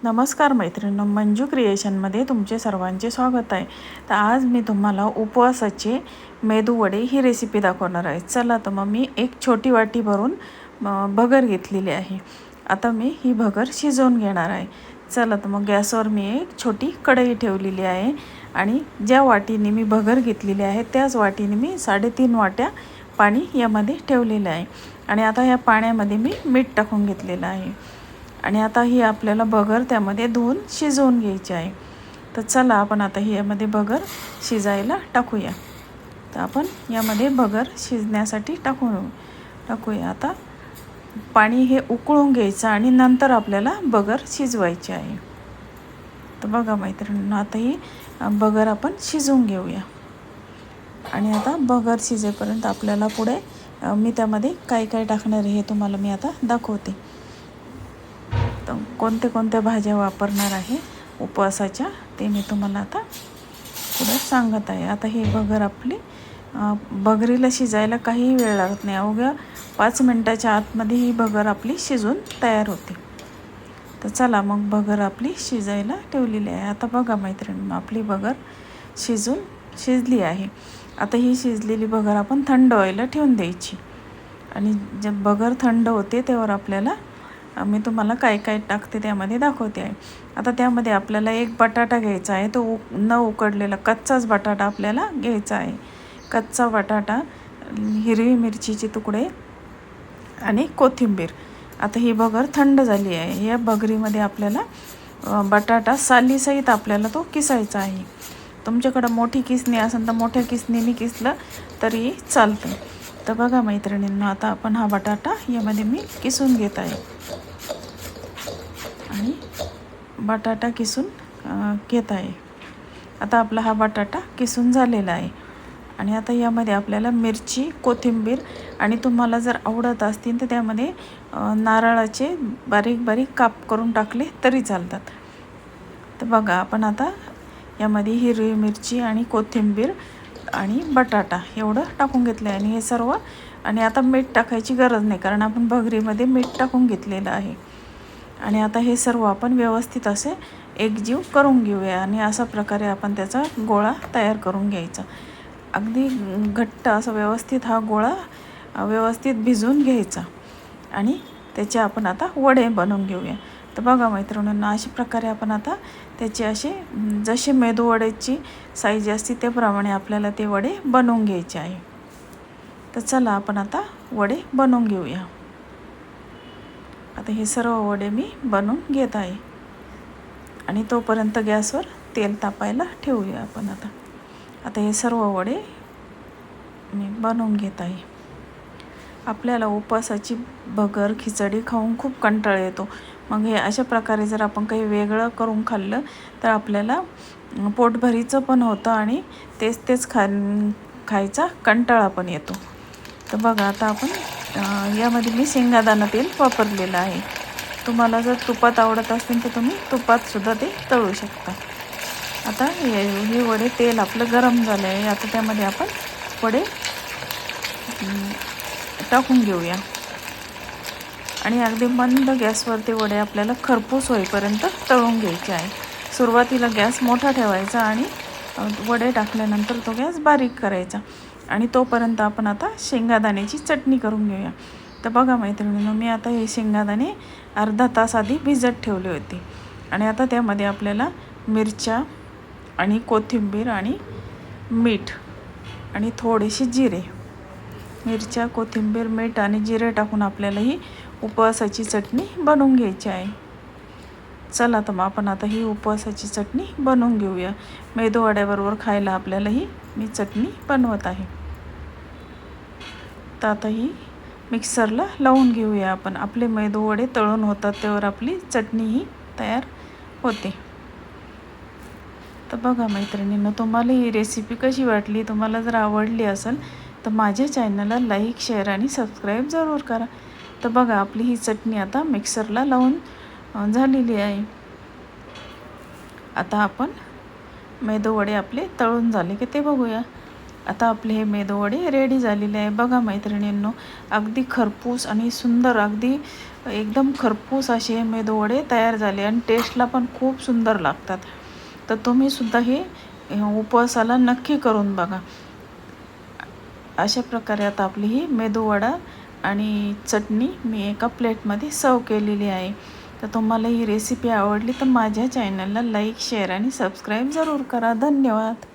नमस्कार मैत्रिणींनो, मंजू क्रिएशनमध्ये तुमचे सर्वांचे स्वागत आहे. तर आज मी तुम्हाला उपवासाचे मेदूवडे ही रेसिपी दाखवणार आहे. चला तर मग मी एक छोटी वाटी भरून भगर घेतलेली आहे. आता मी ही भगर शिजवून घेणार आहे. चला तर मग गॅसवर मी एक छोटी कढई ठेवलेली आहे आणि ज्या वाटीने मी भगर घेतलेली आहे त्याच वाटीने मी 3.5 वाट्या पाणी यामध्ये ठेवलेलं आहे. आणि आता या पाण्यामध्ये मी मीठ टाकून घेतलेलं आहे आणि आता ही आपल्याला भगर त्यामध्ये धुवून शिजवून घ्यायची आहे. तर चला आपण आता ही यामध्ये भगर शिजायला टाकूया. तर आपण यामध्ये भगर शिजण्यासाठी टाकूया. आता पाणी हे उकळून घ्यायचं आणि नंतर आपल्याला भगर शिजवायची आहे. तर बघा मैत्रिणींनो, आता ही भगर आपण शिजवून घेऊया. आणि आता भगर शिजेपर्यंत आपल्याला पुढे मी त्यामध्ये काय काय टाकणार आहे हे तुम्हाला मी आता दाखवते. कोणत्या भाज्या वापरणार आहे उपवासाच्या ते मी तुम्हाला आता पुढे सांगत आहे. आता ही भगर आपली भगरीला शिजायला काही वेळ लागत नाही. अवघ्या 5 मिनटाच्या आतमध्ये ही भगर आपली शिजून तयार होते. तर चला मग भगर आपली शिजायला ठेवलेली आहे. आता बघा मैत्रिणींनो, आपली भगर शिजली आहे. आता ही शिजलेली भगर आपण थंड व्हायला ठेवून द्यायची. आणि जब भगर थंड होते तेव्हा आपल्याला मी तुम्हाला काय काय टाकते त्यामध्ये दाखवते आहे. आता त्यामध्ये आपल्याला एक बटाटा घ्यायचा आहे. तो न उकडलेला कच्चाच बटाटा आपल्याला घ्यायचा आहे. कच्चा बटाटा, हिरवी मिरचीचे तुकडे आणि कोथिंबीर. आता ही भगर थंड झाली आहे. या भगरीमध्ये आपल्याला बटाटा सालीसहित आपल्याला तो किसायचा आहे. तुमच्याकडं मोठी किसणी असेल तर मोठ्या किसणीने किसलं तरी चालतं. तर बघा मैत्रिणींनो, आता आपण हा बटाटा यामध्ये मी किसून घेत आहे आणि बटाटा किसून घेत आहे. आता आपला हा बटाटा किसून झालेला आहे. आणि आता यामध्ये आपल्याला मिरची, कोथिंबीर आणि तुम्हाला जर आवडत असतील तर त्यामध्ये नारळाचे बारीक बारीक काप करून टाकले तरी चालतात. तर बघा आपण आता यामध्ये हिरवी मिरची आणि कोथिंबीर आणि बटाटा एवढं टाकून घेतलं आहे. आणि हे सर्व, आणि आता मीठ टाकायची गरज नाही कारण आपण भगरीमध्ये मीठ टाकून घेतलेलं आहे. आणि आता हे सर्व आपण व्यवस्थित असे एकजीव करून घेऊया. आणि अशा प्रकारे आपण त्याचा गोळा तयार करून घ्यायचा. अगदी घट्ट असं व्यवस्थित हा गोळा व्यवस्थित भिजवून घ्यायचा आणि त्याचे आपण आता वडे बनवून घेऊया. तर बघा मैत्रिणींनो, अशा प्रकारे आपण आता त्याचे असे जसे मेदूवड्याची साईज असते त्याप्रमाणे आपल्याला ते वडे बनवून घ्यायचे आहे. तर चला आपण आता वडे बनवून घेऊया. आता हे सर्व वडे मी बनवून घेत आहे आणि तोपर्यंत गॅसवर तेल तापायला ठेवूया आपण. आता हे सर्व वडे मी बनवून घेत आहे. आपल्याला उपवासाची भगर खिचडी खाऊन खूप कंटाळा येतो. मग हे अशा प्रकारे जर आपण काही वेगळं करून खाल्लं तर आपल्याला पोटभरीचं पण होतं आणि तेच खायचा कंटाळा पण येतो. तर बघा आता आपण यामध्ये मी शेंगादाणा तेल वापरलेलं आहे. तुम्हाला जर तुपात आवडत असेल तर तुम्ही तुपातसुद्धा ते तळू शकता. आता हे वडे तेल आपलं गरम झालं आहे. आता त्यामध्ये आपण वडे टाकून घेऊया आणि अगदी मंद गॅसवर ते वडे आपल्याला खरपूस होईपर्यंत तळून घ्यायचे आहे. सुरुवातीला गॅस मोठा ठेवायचा आणि वडे टाकल्यानंतर तो गॅस बारीक करायचा. आणि तोपर्यंत आपण आता शेंगादाण्याची चटणी करून घेऊया. तर बघा मैत्रिणींनो, मी आता हे शेंगादाणे अर्धा तास आधी भिजत ठेवले होते. आणि आता त्यामध्ये आपल्याला मिरच्या आणि कोथिंबीर आणि मीठ आणि थोडेसे जिरे, मिरच्या, कोथिंबीर, मीठ आणि जिरे टाकून आपल्याला ही उपवासाची चटणी बनवून घ्यायची आहे. चला तर मग आपण आता ही उपवासाची चटणी बनवून घेऊया. मेदूवड्याबरोबर खायला आपल्याला ही मी चटणी बनवत आहे. तर आता ही मिक्सरला लावून घेऊया आपण. आपले मेदूवडे तळून होतात तेव्हा आपली चटणी ही तयार होते. तर बघा मैत्रिणींनो, तुम्हाला ही रेसिपी कशी वाटली? तुम्हाला जर आवडली असेल तर माझ्या चॅनलला लाईक, शेअर आणि सबस्क्राईब जरूर करा. तर बघा आपली ही चटणी आता मिक्सरला लावून झालेली आहे. आता आपण मेदूवडे आपले तळून झाले की ते बघूया. आता आपले हे मेदूवडे रेडी झालेले आहे. बघा मैत्रिणींनो, अगदी खरपूस आणि सुंदर, अगदी एकदम खरपूस असे हे मेदूवडे तयार झाले आणि टेस्टला पण खूप सुंदर लागतात. तर तुम्हीसुद्धा हे उपवासाला नक्की करून बघा. अशा प्रकारे आता आपली ही मेदूवडा आणि चटणी मी एका प्लेटमध्ये सर्व केलेली आहे. तर तुम्हाला ही रेसिपी आवडली तर माझ्या चॅनलला लाईक, शेअर आणि सबस्क्राईब जरूर करा. धन्यवाद.